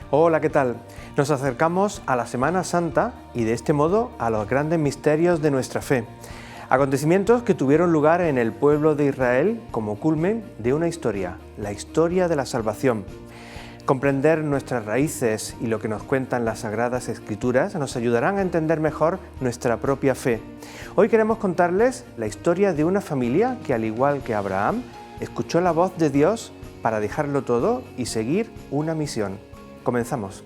Hola, ¿qué tal? Nos acercamos a la Semana Santa y de este modo a los grandes misterios de nuestra fe. Acontecimientos que tuvieron lugar en el pueblo de Israel como culmen de una historia, la historia de la salvación. Comprender nuestras raíces y lo que nos cuentan las Sagradas Escrituras nos ayudarán a entender mejor nuestra propia fe. Hoy queremos contarles la historia de una familia que, al igual que Abraham, escuchó la voz de Dios para dejarlo todo y seguir una misión. Comenzamos.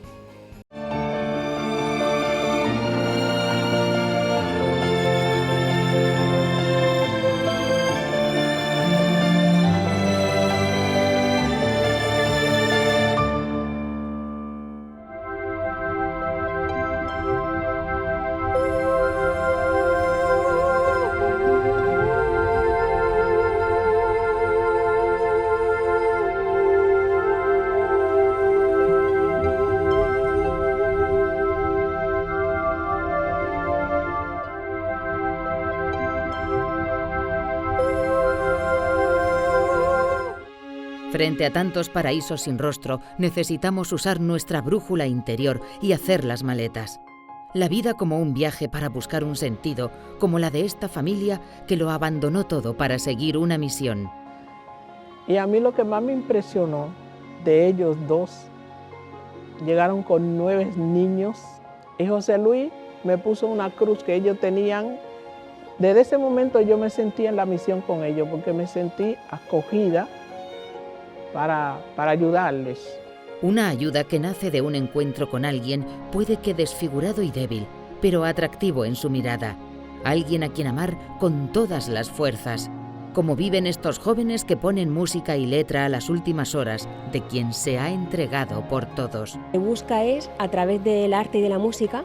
Frente a tantos paraísos sin rostro, necesitamos usar nuestra brújula interior y hacer las maletas. La vida como un viaje para buscar un sentido, como la de esta familia que lo abandonó todo para seguir una misión. Y a mí lo que más me impresionó de ellos dos, llegaron con 9 niños y José Luis me puso una cruz que ellos tenían. Desde ese momento yo me sentí en la misión con ellos porque me sentí acogida para ayudarles. Una ayuda que nace de un encuentro con alguien, puede que desfigurado y débil, pero atractivo en su mirada. Alguien a quien amar con todas las fuerzas. Como viven estos jóvenes que ponen música y letra a las últimas horas de quien se ha entregado por todos. Lo que busca es, a través del arte y de la música,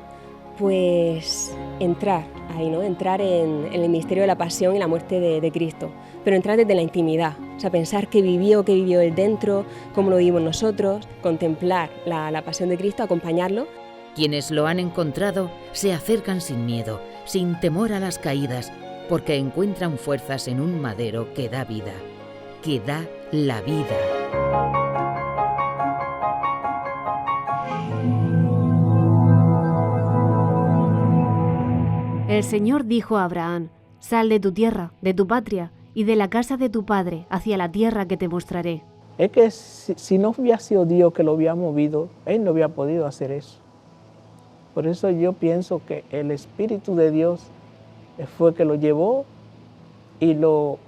pues entrar ahí, ¿no? Entrar en el misterio de la pasión y la muerte de Cristo, pero entrar desde la intimidad, o sea, pensar qué vivió Él dentro, cómo lo vivimos nosotros, contemplar la pasión de Cristo, acompañarlo. Quienes lo han encontrado se acercan sin miedo, sin temor a las caídas, porque encuentran fuerzas en un madero que da vida, que da la vida. El Señor dijo a Abraham: sal de tu tierra, de tu patria y de la casa de tu padre hacia la tierra que te mostraré. Es que si no hubiera sido Dios que lo había movido, Él no había podido hacer eso. Por eso yo pienso que el Espíritu de Dios fue que lo llevó y lo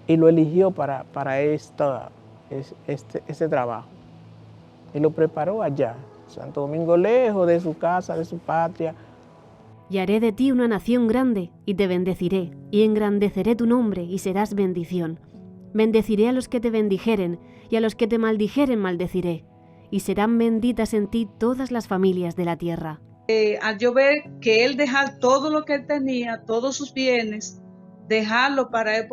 eligió para este trabajo. Y lo preparó allá, Santo Domingo, lejos de su casa, de su patria. Y haré de ti una nación grande, y te bendeciré, y engrandeceré tu nombre, y serás bendición. Bendeciré a los que te bendijeren, y a los que te maldijeren maldeciré, y serán benditas en ti todas las familias de la tierra. Al yo ver que él dejar todo lo que él tenía, todos sus bienes, dejarlo para él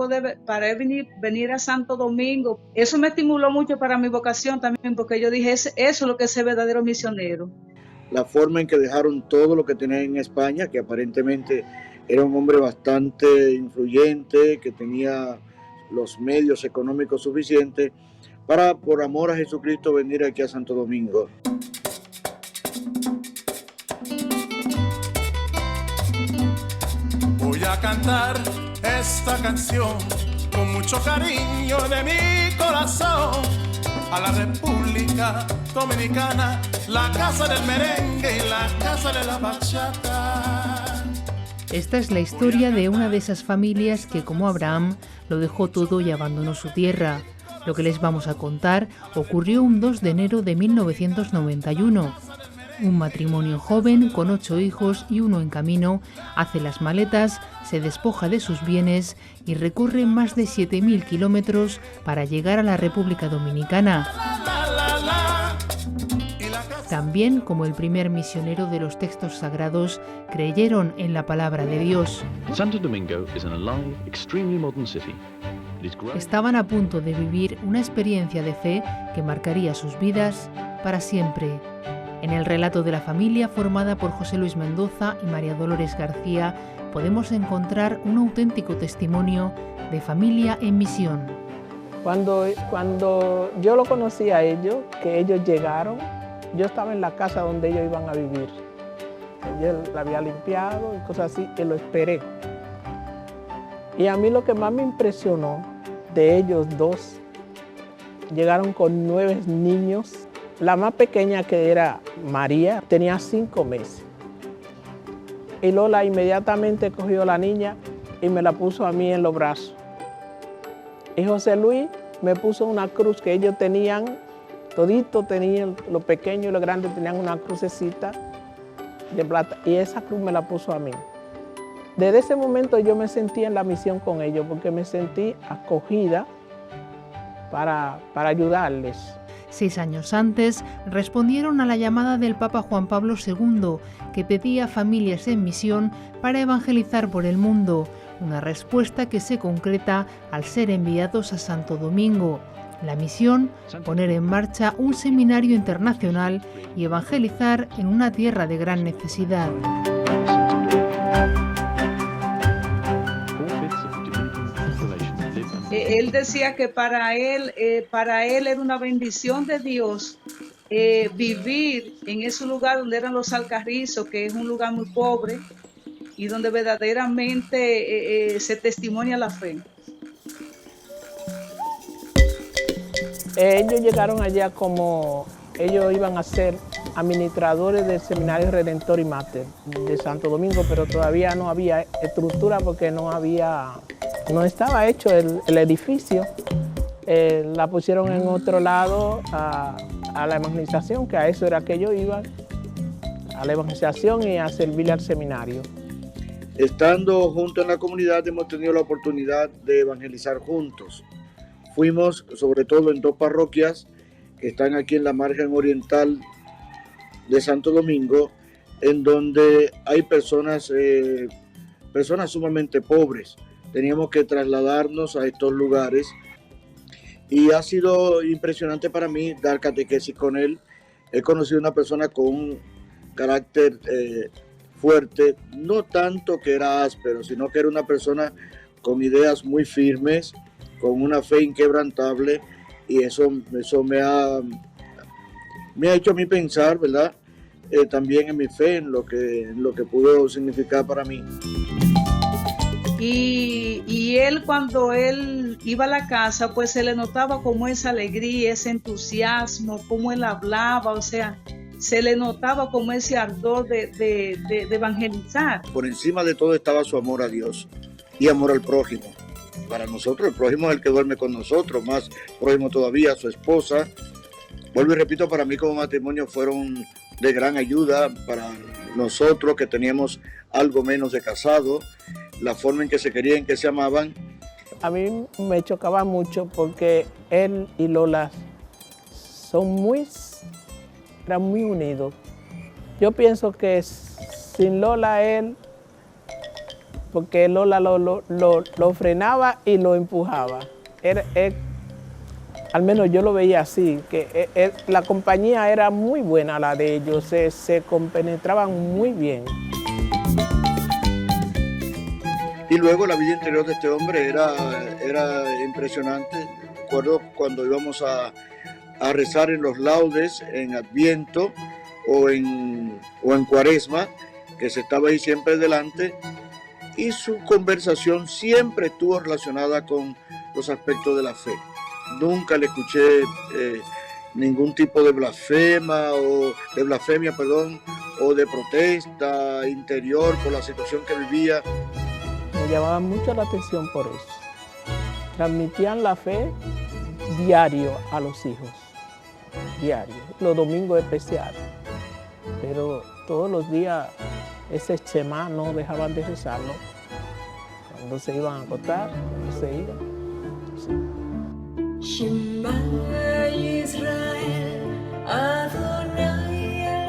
venir a Santo Domingo, eso me estimuló mucho para mi vocación también, porque yo dije, eso es lo que es ser verdadero misionero. La forma en que dejaron todo lo que tenían en España, que aparentemente era un hombre bastante influyente, que tenía los medios económicos suficientes para, por amor a Jesucristo, venir aquí a Santo Domingo. Voy a cantar esta canción con mucho cariño de mi corazón a la República Dominicana, la casa del merengue y la casa de la bachata. Esta es la historia de una de esas familias que, como Abraham, lo dejó todo y abandonó su tierra. Lo que les vamos a contar ocurrió un 2 de enero de 1991. Un matrimonio joven con 8 hijos y uno en camino hace las maletas, se despoja de sus bienes y recorre más de 7.000 kilómetros para llegar a la República Dominicana. También, como el primer misionero de los textos sagrados, creyeron en la palabra de Dios. Santo Domingo is an alive, extremely modern city. Estaban a punto de vivir una experiencia de fe que marcaría sus vidas para siempre. En el relato de la familia, formada por José Luis Mendoza y María Dolores García, podemos encontrar un auténtico testimonio de familia en misión. Cuando yo lo conocí a ellos, que ellos llegaron, yo estaba en la casa donde ellos iban a vivir. Yo la había limpiado y cosas así, y lo esperé. Y a mí lo que más me impresionó de ellos dos, llegaron con 9 niños. La más pequeña, que era María, tenía 5 meses. Y Lola inmediatamente cogió a la niña y me la puso a mí en los brazos. Y José Luis me puso una cruz que ellos tenían, todito tenían, los pequeños y los grandes tenían una crucecita de plata, y esa cruz me la puso a mí. Desde ese momento yo me sentí en la misión con ellos, porque me sentí acogida para ayudarles. 6 años antes respondieron a la llamada del Papa Juan Pablo II, que pedía a familias en misión para evangelizar por el mundo, una respuesta que se concreta al ser enviados a Santo Domingo. La misión, poner en marcha un seminario internacional y evangelizar en una tierra de gran necesidad. Él decía que para él era una bendición de Dios vivir en ese lugar donde eran los Alcarrizos, que es un lugar muy pobre y donde verdaderamente se testimonia la fe. Ellos llegaron allá como ellos iban a ser administradores del Seminario Redentor y Mater de Santo Domingo, pero todavía no había estructura porque no estaba hecho el edificio. La pusieron en otro lado a la evangelización, que a eso era que ellos iban, a la evangelización y a servirle al seminario. Estando juntos en la comunidad hemos tenido la oportunidad de evangelizar juntos. Fuimos sobre todo en 2 parroquias que están aquí en la margen oriental de Santo Domingo, en donde hay personas sumamente pobres. Teníamos que trasladarnos a estos lugares y ha sido impresionante para mí dar catequesis con él. He conocido una persona con un carácter fuerte, no tanto que era áspero, sino que era una persona con ideas muy firmes, con una fe inquebrantable, y eso me ha hecho a mí pensar, ¿verdad? También en mi fe, en lo que pudo significar para mí. Y él, cuando él iba a la casa, pues se le notaba como esa alegría, ese entusiasmo, como él hablaba, o sea, se le notaba como ese ardor de evangelizar. Por encima de todo estaba su amor a Dios y amor al prójimo. Para nosotros, el prójimo es el que duerme con nosotros, más prójimo todavía, su esposa. Vuelvo y repito, para mí como matrimonio fueron de gran ayuda para nosotros que teníamos algo menos de casado, la forma en que se querían, que se amaban. A mí me chocaba mucho porque él y Lola eran muy unidos. Yo pienso que sin Lola él, porque Lola lo frenaba y lo empujaba. Al menos yo lo veía así, que la compañía era muy buena, la de ellos, se compenetraban muy bien. Y luego la vida interior de este hombre era impresionante. Recuerdo cuando íbamos a rezar en los laudes, en Adviento o en Cuaresma, que se estaba ahí siempre delante, y su conversación siempre estuvo relacionada con los aspectos de la fe. Nunca le escuché ningún tipo de blasfemia, o de protesta interior por la situación que vivía. Me llamaba mucho la atención por eso. Transmitían la fe diario a los hijos, diario, los domingos especiales, pero todos los días ese Shema no dejaban de rezarlo. Cuando se iban a acostar, cuando se iban. Sí.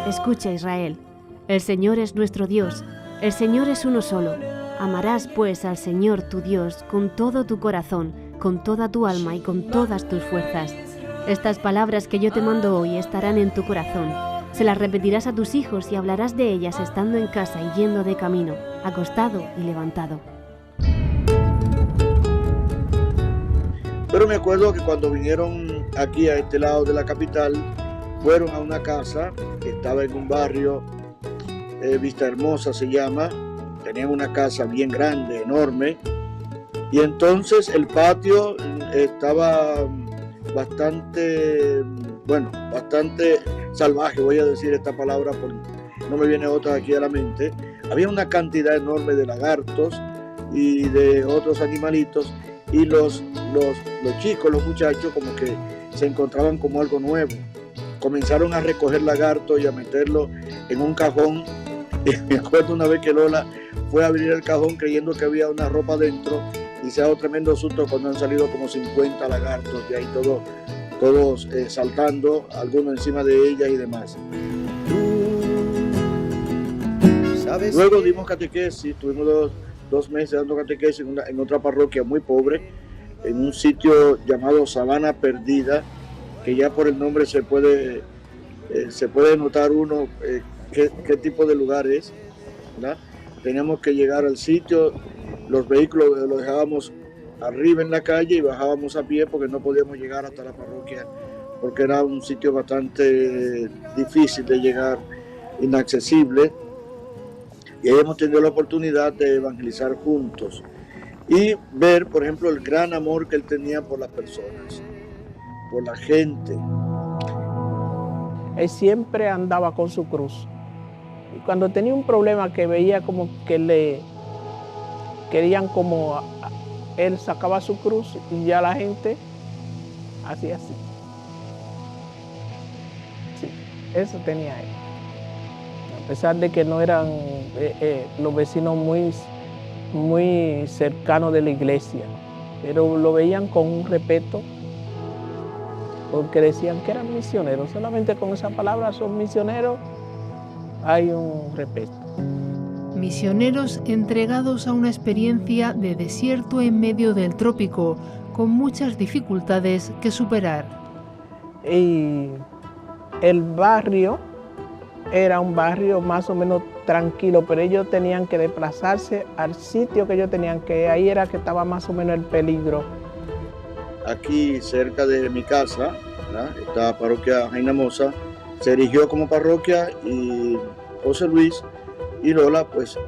Escucha, Israel, el Señor es nuestro Dios, el Señor es uno solo. Amarás pues al Señor tu Dios con todo tu corazón, con toda tu alma y con todas tus fuerzas. Estas palabras que yo te mando hoy estarán en tu corazón. Se las repetirás a tus hijos y hablarás de ellas estando en casa y yendo de camino, acostado y levantado. Pero me acuerdo que cuando vinieron aquí a este lado de la capital, fueron a una casa que estaba en un barrio, Vista Hermosa se llama, tenían una casa bien grande, enorme, y entonces el patio estaba bastante salvaje, voy a decir esta palabra porque no me viene otra aquí a la mente. Había una cantidad enorme de lagartos y de otros animalitos, y los chicos, los muchachos, como que se encontraban como algo nuevo. Comenzaron a recoger lagartos y a meterlo en un cajón. Y me acuerdo una vez que Lola fue a abrir el cajón creyendo que había una ropa dentro, y se ha dado tremendo susto cuando han salido como 50 lagartos de ahí, todos saltando, algunos encima de ella y demás. Luego dimos catequesis, tuvimos dos meses dando catequesis en otra parroquia muy pobre, en un sitio llamado Sabana Perdida, que ya por el nombre se puede notar uno qué tipo de lugar es, ¿verdad? Teníamos que llegar al sitio, los vehículos los dejábamos arriba en la calle y bajábamos a pie porque no podíamos llegar hasta la parroquia, porque era un sitio bastante difícil de llegar, inaccesible. Y ahí hemos tenido la oportunidad de evangelizar juntos y ver, por ejemplo, el gran amor que él tenía por las personas, por la gente. Él siempre andaba con su cruz. Y cuando tenía un problema que veía como que le querían como él sacaba su cruz y ya la gente hacía así. Sí, eso tenía él. A pesar de que no eran los vecinos muy cercanos de la iglesia, pero lo veían con un respeto, porque decían que eran misioneros. Solamente con esa palabra, son misioneros, hay un respeto. Misioneros entregados a una experiencia de desierto en medio del trópico, con muchas dificultades que superar. Y el barrio era un barrio más o menos tranquilo, pero ellos tenían que desplazarse al sitio que ellos tenían que, ahí era que estaba más o menos el peligro. Aquí cerca de mi casa, ¿verdad? Esta parroquia Jaina Mosa se erigió como parroquia, y José Luis y Lola pues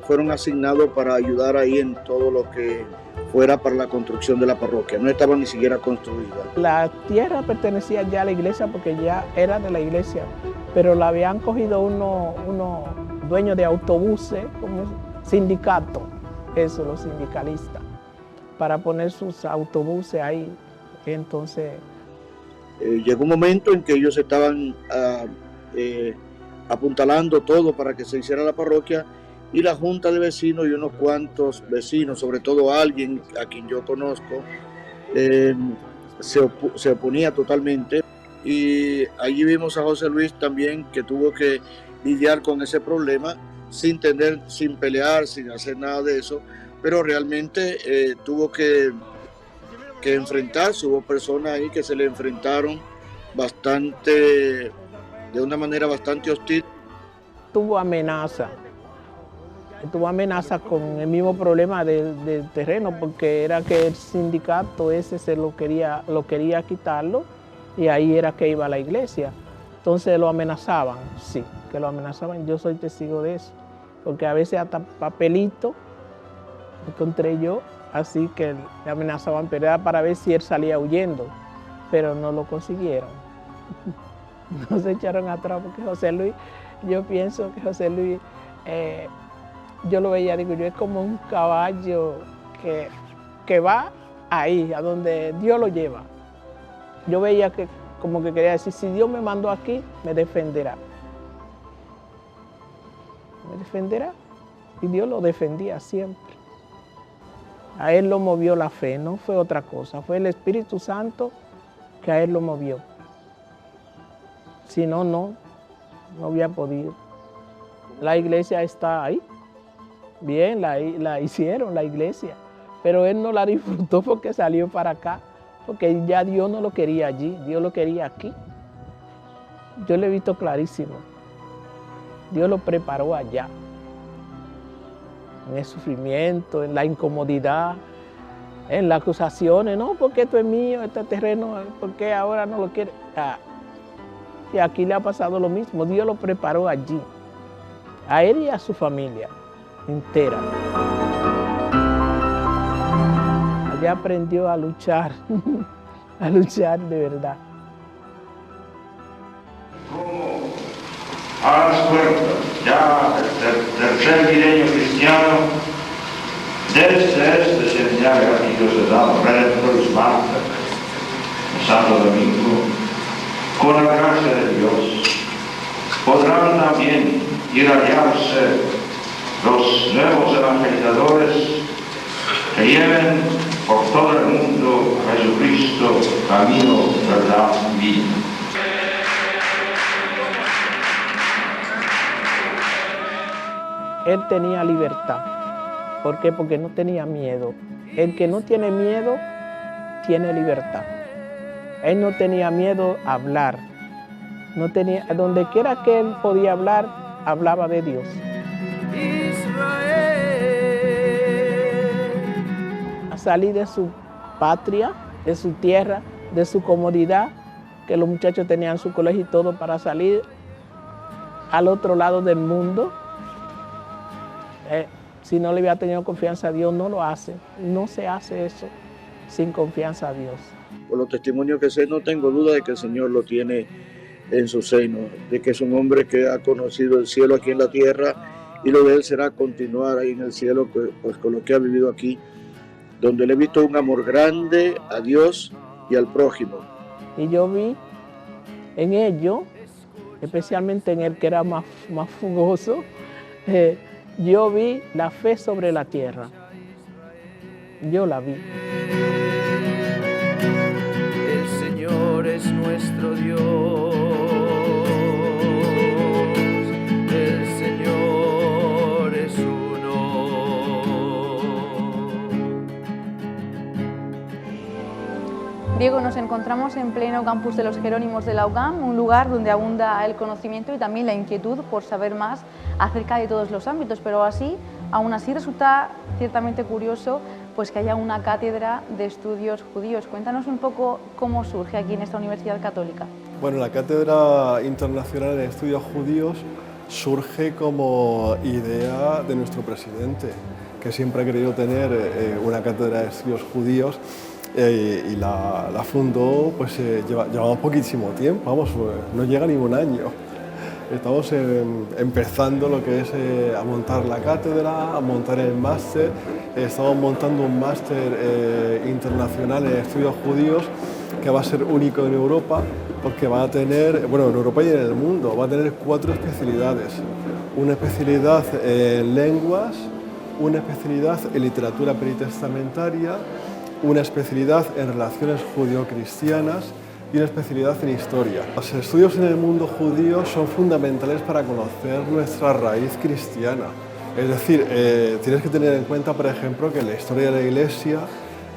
fueron asignados para ayudar ahí en todo lo que fuera para la construcción de la parroquia. No estaba ni siquiera construida. La tierra pertenecía ya a la iglesia porque ya era de la iglesia, pero la habían cogido unos dueños de autobuses, como sindicato, eso, los sindicalistas, para poner sus autobuses ahí. Entonces llegó un momento en que ellos estaban apuntalando todo para que se hiciera la parroquia, y la junta de vecinos y unos cuantos vecinos, sobre todo alguien a quien yo conozco, se oponía totalmente, y allí vimos a José Luis también, que tuvo que lidiar con ese problema sin pelear, sin hacer nada de eso, pero realmente tuvo que enfrentarse. Hubo personas ahí que se le enfrentaron de una manera bastante hostil. Tuvo amenaza con el mismo problema del terreno, porque era que el sindicato ese lo quería quitarlo, y ahí era que iba a la iglesia. Entonces lo amenazaban, sí, que lo amenazaban. Yo soy testigo de eso, porque a veces hasta papelito encontré yo, así que le amenazaban, pero era para ver si él salía huyendo, pero no lo consiguieron. No se echaron atrás, porque José Luis, yo pienso que José Luis, yo lo veía, digo yo, es como un caballo que va ahí, a donde Dios lo lleva. Yo veía que como que quería decir, si Dios me mandó aquí, me defenderá. Me defenderá. Y Dios lo defendía siempre. A él lo movió la fe, no fue otra cosa, fue el Espíritu Santo que a él lo movió. Si no, no había podido. La iglesia está ahí, bien, la hicieron la iglesia, pero él no la disfrutó porque salió para acá, porque ya Dios no lo quería allí, Dios lo quería aquí. Yo lo he visto clarísimo. Dios lo preparó allá, en el sufrimiento, en la incomodidad, En las acusaciones, no, porque esto es mío, este terreno, ¿por qué ahora no lo quiere? Y aquí le ha pasado lo mismo, Dios lo preparó allí, a él y a su familia entera. Allí aprendió a luchar, a luchar de verdad. A las puertas ya del tercer milenio cristiano, desde este señal que Dios ha dado, Redentor Marta, Santo Domingo, con la gracia de Dios, podrán también irradiarse los nuevos evangelizadores que lleven por todo el mundo a Jesucristo, camino, verdad y vida. Él tenía libertad. ¿Por qué? Porque no tenía miedo. El que no tiene miedo, tiene libertad. Él no tenía miedo a hablar. No tenía, donde quiera que él podía hablar, hablaba de Dios. A salir de su patria, de su tierra, de su comodidad, que los muchachos tenían su colegio y todo para salir al otro lado del mundo. Si no le hubiera tenido confianza a Dios, no lo hace. No se hace eso sin confianza a Dios. Por los testimonios que sé, no tengo duda de que el Señor lo tiene en su seno, de que es un hombre que ha conocido el cielo aquí en la tierra y lo de él será continuar ahí en el cielo, pues con lo que ha vivido aquí, donde le he visto un amor grande a Dios y al prójimo. Y yo vi en ello, especialmente en el que era más fugoso, yo vi la fe sobre la tierra. Yo la vi. El Señor es nuestro Dios. El Señor es uno. Diego, nos encontramos en pleno campus de los Jerónimos de la UCAM, un lugar donde abunda el conocimiento y también la inquietud por saber más acerca de todos los ámbitos, pero aún así resulta ciertamente curioso pues que haya una cátedra de estudios judíos. Cuéntanos un poco cómo surge aquí en esta Universidad Católica. Bueno, la Cátedra Internacional de Estudios Judíos surge como idea de nuestro presidente, que siempre ha querido tener una cátedra de estudios judíos y la fundó, pues llevamos poquísimo tiempo, vamos, no llega ni un año. Estamos empezando lo que es a montar la cátedra, a montar el máster. Estamos montando un máster internacional en estudios judíos que va a ser único en Europa, porque va a tener, bueno, en Europa y en el mundo, va a tener 4 especialidades. Una especialidad en lenguas, una especialidad en literatura peritestamentaria, una especialidad en relaciones judío-cristianas y una especialidad en historia. Los estudios en el mundo judío son fundamentales para conocer nuestra raíz cristiana. Es decir, tienes que tener en cuenta, por ejemplo, que en la historia de la Iglesia,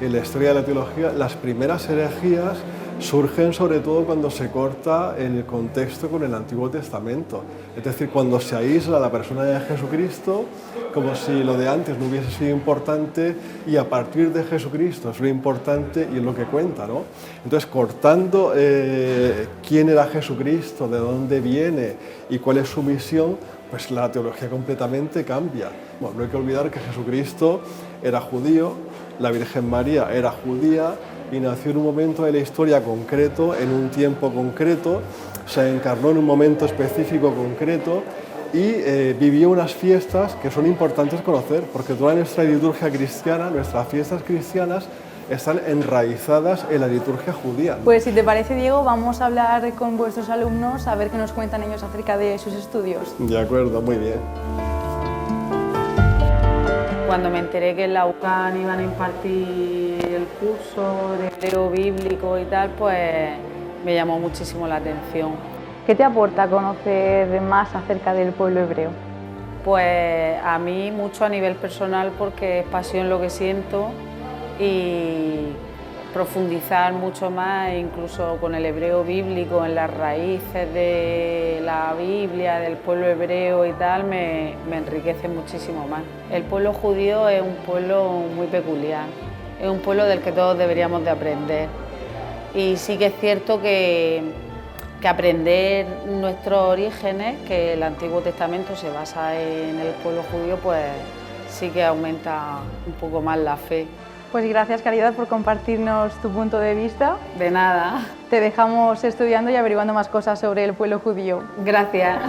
en la historia de la teología, las primeras herejías surgen sobre todo cuando se corta el contexto con el Antiguo Testamento. Es decir, cuando se aísla la persona de Jesucristo, como si lo de antes no hubiese sido importante y a partir de Jesucristo es lo importante y es lo que cuenta, ¿no? Entonces, cortando quién era Jesucristo, de dónde viene y cuál es su misión, pues la teología completamente cambia. Bueno, no hay que olvidar que Jesucristo era judío, la Virgen María era judía y nació en un momento de la historia concreto, en un tiempo concreto, se encarnó en un momento específico concreto y vivió unas fiestas que son importantes conocer, porque toda nuestra liturgia cristiana, nuestras fiestas cristianas, están enraizadas en la liturgia judía. Pues si te parece, Diego, vamos a hablar con vuestros alumnos a ver qué nos cuentan ellos acerca de sus estudios. De acuerdo, muy bien. Cuando me enteré que en la UCAM iban a impartir el curso de hebreo bíblico y tal, pues me llamó muchísimo la atención. ¿Qué te aporta conocer más acerca del pueblo hebreo? Pues a mí mucho a nivel personal, porque es pasión lo que siento, y profundizar mucho más, incluso con el hebreo bíblico, en las raíces de la Biblia, del pueblo hebreo y tal, me enriquece muchísimo más. El pueblo judío es un pueblo muy peculiar es un pueblo del que todos deberíamos de aprender. Y sí que es cierto que aprender nuestros orígenes, que el Antiguo Testamento se basa en el pueblo judío, pues sí que aumenta un poco más la fe. Pues gracias, Caridad, por compartirnos tu punto de vista. De nada. Te dejamos estudiando y averiguando más cosas sobre el pueblo judío. Gracias.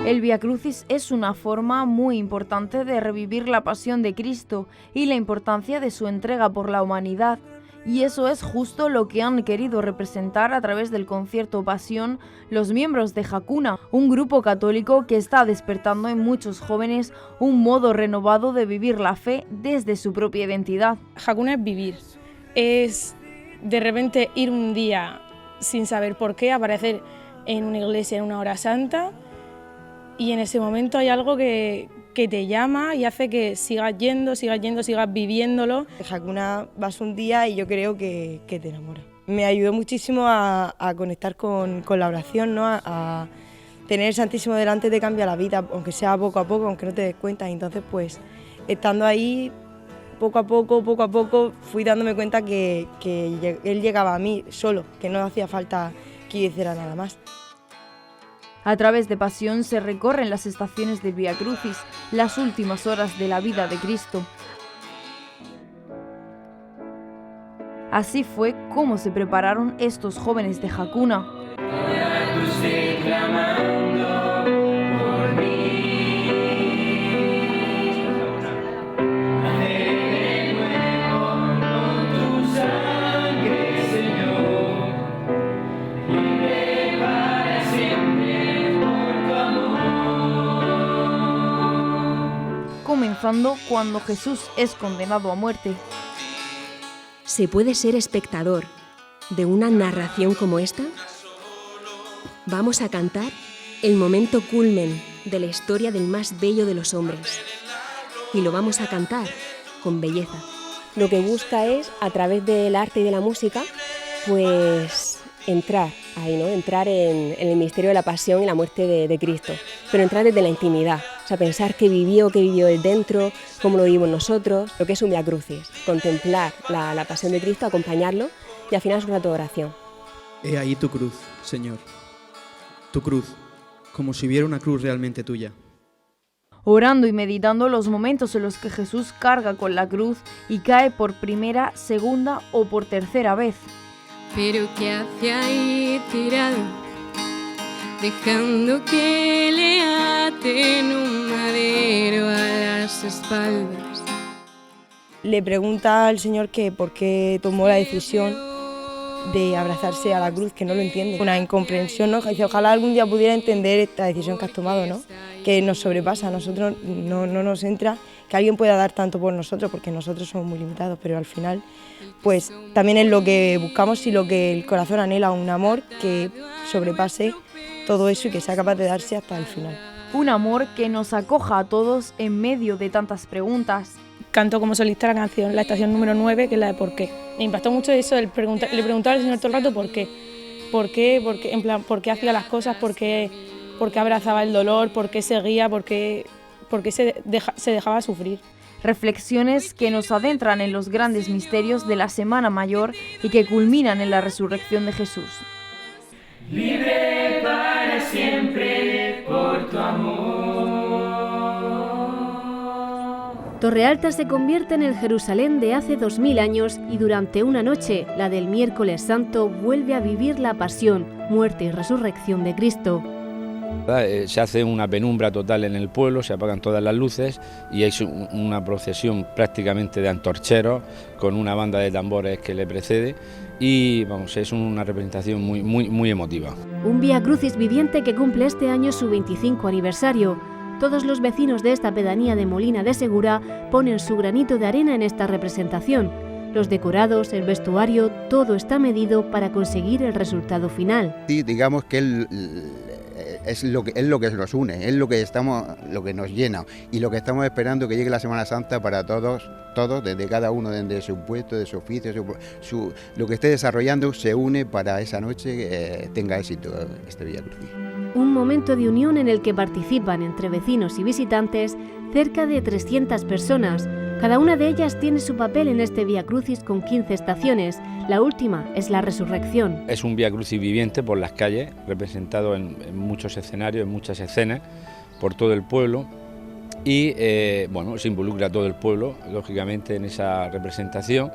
El Vía Crucis es una forma muy importante de revivir la pasión de Cristo y la importancia de su entrega por la humanidad. Y eso es justo lo que han querido representar a través del concierto Pasión los miembros de Hakuna, un grupo católico que está despertando en muchos jóvenes un modo renovado de vivir la fe desde su propia identidad. Hakuna es vivir, es de repente ir un día sin saber por qué, aparecer en una iglesia en una hora santa, y en ese momento hay algo que te llama y hace que sigas yendo, sigas viviéndolo. Hakuna vas un día y yo creo que te enamora. Me ayudó muchísimo a conectar con la oración, ¿no? A tener el Santísimo delante te cambia la vida, aunque sea poco a poco, aunque no te des cuenta. Y entonces, pues, estando ahí, poco a poco, fui dándome cuenta que él llegaba a mí solo, que no hacía falta que yo hiciera nada más. A través de Pasión se recorren las estaciones del Vía Crucis, las últimas horas de la vida de Cristo. Así fue como se prepararon estos jóvenes de Hakuna. Comenzando cuando Jesús es condenado a muerte. ¿Se puede ser espectador de una narración como esta? Vamos a cantar el momento culmen de la historia del más bello de los hombres. Y lo vamos a cantar con belleza. Lo que busca es, a través del arte y de la música, pues entrar ahí, ¿no? Entrar en el misterio de la pasión y la muerte de Cristo, pero entrar desde la intimidad, o sea, pensar qué vivió él dentro, cómo lo vivimos nosotros, lo que es un Vía Crucis, contemplar la pasión de Cristo, acompañarlo y al final es un rato de oración. He ahí tu cruz, Señor, tu cruz, como si hubiera una cruz realmente tuya. Orando y meditando los momentos en los que Jesús carga con la cruz y cae por primera, segunda o por tercera vez. Pero ¿qué hace ahí tirado, dejando que le aten un madero a las espaldas? Le pregunta al Señor que por qué tomó la decisión de abrazarse a la cruz, que no lo entiende. Una incomprensión, ¿no? Dice, ojalá algún día pudiera entender esta decisión que has tomado, ¿no? Que nos sobrepasa, a nosotros no nos entra que alguien pueda dar tanto por nosotros, porque nosotros somos muy limitados, pero al final, pues también es lo que buscamos y lo que el corazón anhela, un amor que sobrepase todo eso y que sea capaz de darse hasta el final. Un amor que nos acoja a todos en medio de tantas preguntas. Canto como solista la canción, la estación número 9, que es la de ¿por qué? Me impactó mucho eso, le preguntaba al Señor todo el rato ¿por qué? ¿Por qué? En plan, ¿por qué hacía las cosas? ¿Por qué abrazaba el dolor? ¿Por qué seguía? ¿Por qué se dejaba sufrir? Reflexiones que nos adentran en los grandes misterios de la Semana Mayor y que culminan en la resurrección de Jesús. Libre para siempre por tu amor. Torrealta se convierte en el Jerusalén de hace 2000 años y durante una noche, la del miércoles santo, vuelve a vivir la pasión, muerte y resurrección de Cristo. Se hace una penumbra total en el pueblo, se apagan todas las luces y hay una procesión prácticamente de antorcheros con una banda de tambores que le precede y vamos, es una representación muy emotiva. Un Vía Crucis viviente que cumple este año su 25 aniversario. Todos los vecinos de esta pedanía de Molina de Segura ponen su granito de arena en esta representación. Los decorados, el vestuario, todo está medido para conseguir el resultado final. Sí, digamos que es lo que nos une, es lo que nos llena y lo que estamos esperando que llegue la Semana Santa para todos, desde cada uno, desde su puesto, de su oficio, lo que esté desarrollando se une para esa noche tenga éxito este Vía Crucis. Un momento de unión en el que participan entre vecinos y visitantes cerca de 300 personas. Cada una de ellas tiene su papel en este Vía Crucis con 15 estaciones. La última es la resurrección. Es un Vía Crucis viviente por las calles, representado en muchos escenarios, en muchas escenas, por todo el pueblo. Y bueno, se involucra a todo el pueblo, lógicamente, en esa representación.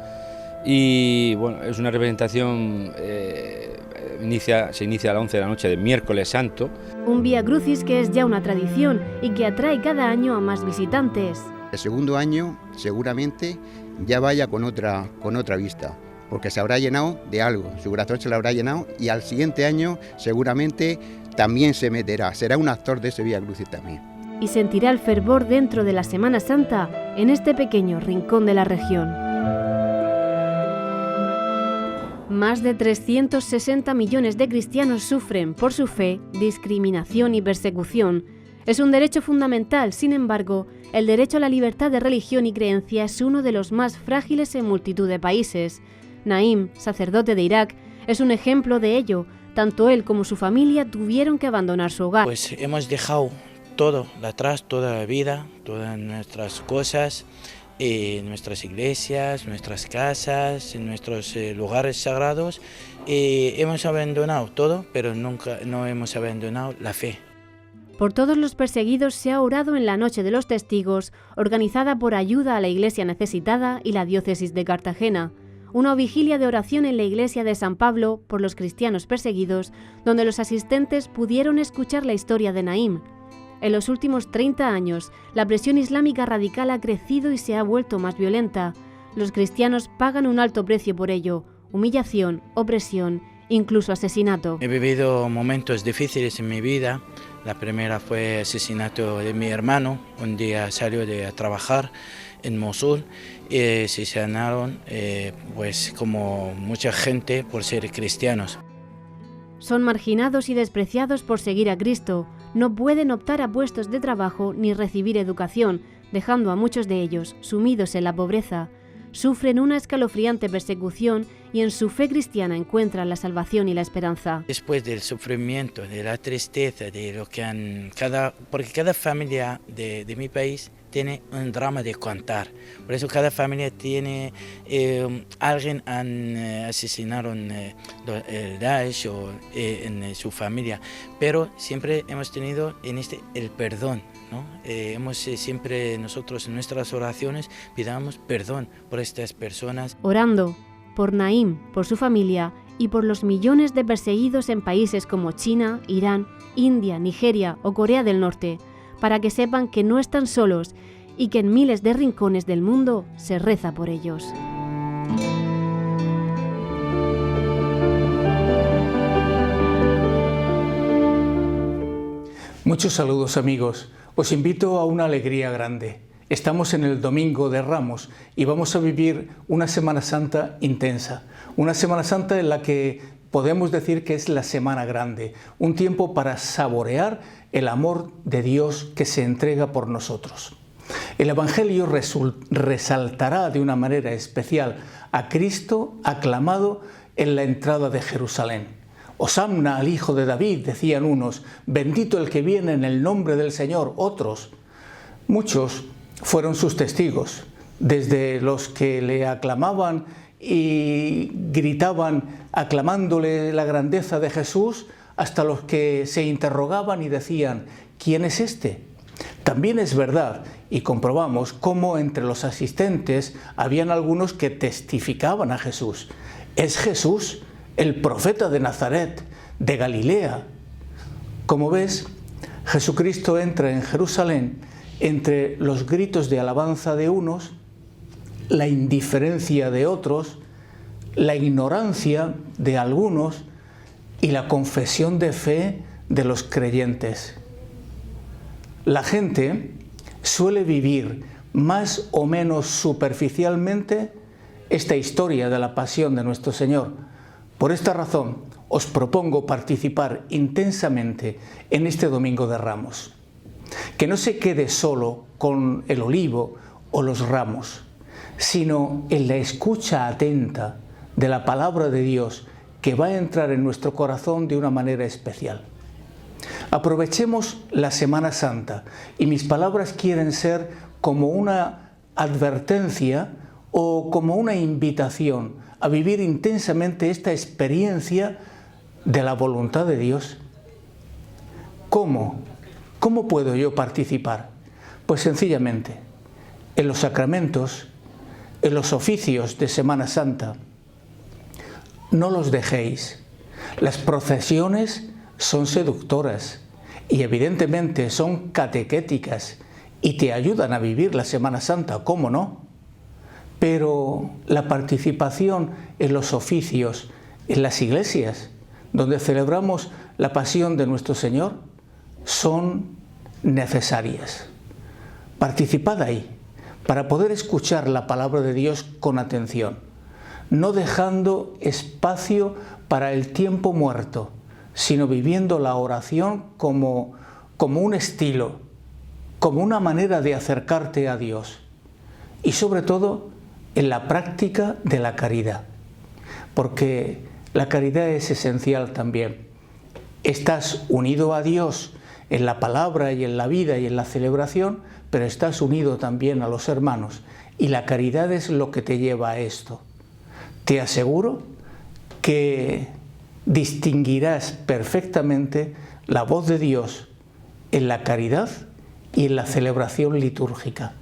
Y bueno, es una representación, se inicia a las 11 de la noche del miércoles santo. Un Vía Crucis que es ya una tradición y que atrae cada año a más visitantes. El segundo año seguramente ya vaya con otra vista, porque se habrá llenado de algo, su corazón se lo habrá llenado y al siguiente año seguramente también se meterá, será un actor de ese Vía Crucis también. Y sentirá el fervor dentro de la Semana Santa en este pequeño rincón de la región. Más de 360 millones de cristianos sufren, por su fe, discriminación y persecución. Es un derecho fundamental, sin embargo, el derecho a la libertad de religión y creencia es uno de los más frágiles en multitud de países. Naim, sacerdote de Irak, es un ejemplo de ello. Tanto él como su familia tuvieron que abandonar su hogar. Pues hemos dejado todo atrás, toda la vida, todas nuestras cosas, nuestras iglesias, nuestras casas, nuestros lugares sagrados. Hemos abandonado todo, pero nunca no hemos abandonado la fe. Por todos los perseguidos se ha orado en la Noche de los Testigos, organizada por Ayuda a la Iglesia Necesitada y la Diócesis de Cartagena. Una vigilia de oración en la iglesia de San Pablo por los cristianos perseguidos, donde los asistentes pudieron escuchar la historia de Naim. En los últimos 30 años, la presión islámica radical ha crecido y se ha vuelto más violenta. Los cristianos pagan un alto precio por ello: humillación, opresión, incluso asesinato. He vivido momentos difíciles en mi vida. La primera fue el asesinato de mi hermano. Un día salió de trabajar en Mosul y se asesinaron, pues como mucha gente, por ser cristianos. Son marginados y despreciados por seguir a Cristo. No pueden optar a puestos de trabajo ni recibir educación, dejando a muchos de ellos sumidos en la pobreza. Sufren una escalofriante persecución y en su fe cristiana encuentran la salvación y la esperanza. Después del sufrimiento, de la tristeza, de lo que porque cada familia de mi país tiene un drama de contar. Por eso cada familia tiene alguien asesinaron el Daesh o en su familia, pero siempre hemos tenido el perdón, ¿no? Siempre nosotros en nuestras oraciones pidamos perdón por estas personas. Orando por Naim, por su familia y por los millones de perseguidos en países como China, Irán, India, Nigeria o Corea del Norte, para que sepan que no están solos y que en miles de rincones del mundo se reza por ellos. Muchos saludos, amigos. Os invito a una alegría grande. Estamos en el Domingo de Ramos y vamos a vivir una Semana Santa intensa. Una Semana Santa en la que podemos decir que es la Semana Grande, un tiempo para saborear el amor de Dios que se entrega por nosotros. El Evangelio resaltará de una manera especial a Cristo aclamado en la entrada de Jerusalén. Hosanna al Hijo de David, decían unos, bendito el que viene en el nombre del Señor, otros. Muchos fueron sus testigos, desde los que le aclamaban y gritaban aclamándole la grandeza de Jesús, hasta los que se interrogaban y decían, ¿quién es este? También es verdad, y comprobamos cómo entre los asistentes habían algunos que testificaban a Jesús. Es Jesús, el profeta de Nazaret, de Galilea. Como ves, Jesucristo entra en Jerusalén entre los gritos de alabanza de unos, la indiferencia de otros, la ignorancia de algunos y la confesión de fe de los creyentes. La gente suele vivir más o menos superficialmente esta historia de la pasión de nuestro Señor. Por esta razón, os propongo participar intensamente en este Domingo de Ramos. Que no se quede solo con el olivo o los ramos, sino en la escucha atenta de la palabra de Dios que va a entrar en nuestro corazón de una manera especial. Aprovechemos la Semana Santa y mis palabras quieren ser como una advertencia o como una invitación a vivir intensamente esta experiencia de la voluntad de Dios. ¿Cómo? ¿Cómo puedo yo participar? Pues sencillamente, en los sacramentos, en los oficios de Semana Santa. No los dejéis. Las procesiones son seductoras y evidentemente son catequéticas y te ayudan a vivir la Semana Santa, ¿cómo no? Pero la participación en los oficios, en las iglesias, donde celebramos la pasión de nuestro Señor, son necesarias. Participad ahí, para poder escuchar la palabra de Dios con atención, no dejando espacio para el tiempo muerto, sino viviendo la oración como un estilo, como una manera de acercarte a Dios y sobre todo en la práctica de la caridad, porque la caridad es esencial también. Estás unido a Dios en la palabra y en la vida y en la celebración, pero estás unido también a los hermanos y la caridad es lo que te lleva a esto. Te aseguro que distinguirás perfectamente la voz de Dios en la caridad y en la celebración litúrgica.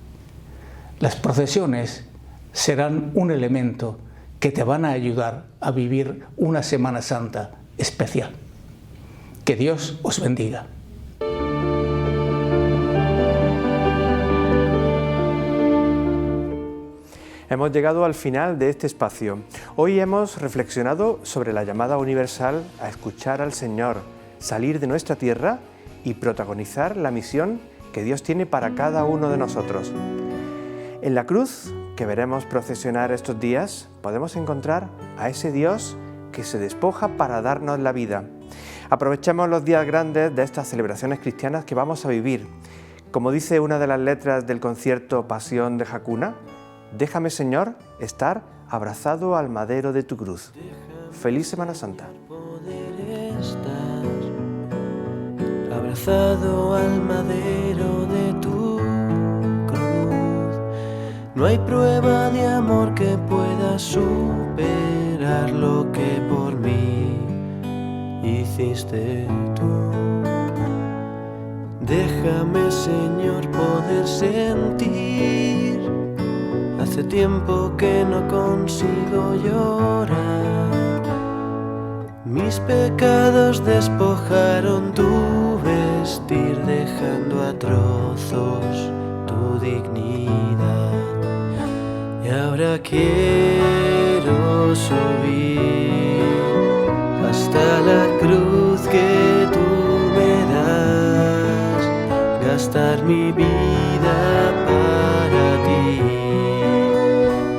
Las procesiones serán un elemento que te van a ayudar a vivir una Semana Santa especial. Que Dios os bendiga. Hemos llegado al final de este espacio. Hoy hemos reflexionado sobre la llamada universal a escuchar al Señor, salir de nuestra tierra y protagonizar la misión que Dios tiene para cada uno de nosotros. En la cruz, que veremos procesionar estos días, podemos encontrar a ese Dios que se despoja para darnos la vida. Aprovechemos los días grandes de estas celebraciones cristianas que vamos a vivir. Como dice una de las letras del concierto Pasión de Hakuna, déjame, Señor, estar abrazado al madero de tu cruz. Feliz Semana Santa. Abrazado al madero de tu cruz, no hay prueba de amor que pueda superar lo que por mí hiciste tú. Déjame, Señor, poder sentir. Hace tiempo que no consigo llorar. Mis pecados despojaron tu vestir, dejando a trozos tu dignidad. Y ahora quiero subir hasta la cruz que tú me das, gastar mi vida para ti.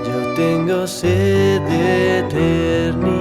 Yo tengo sed de eternidad.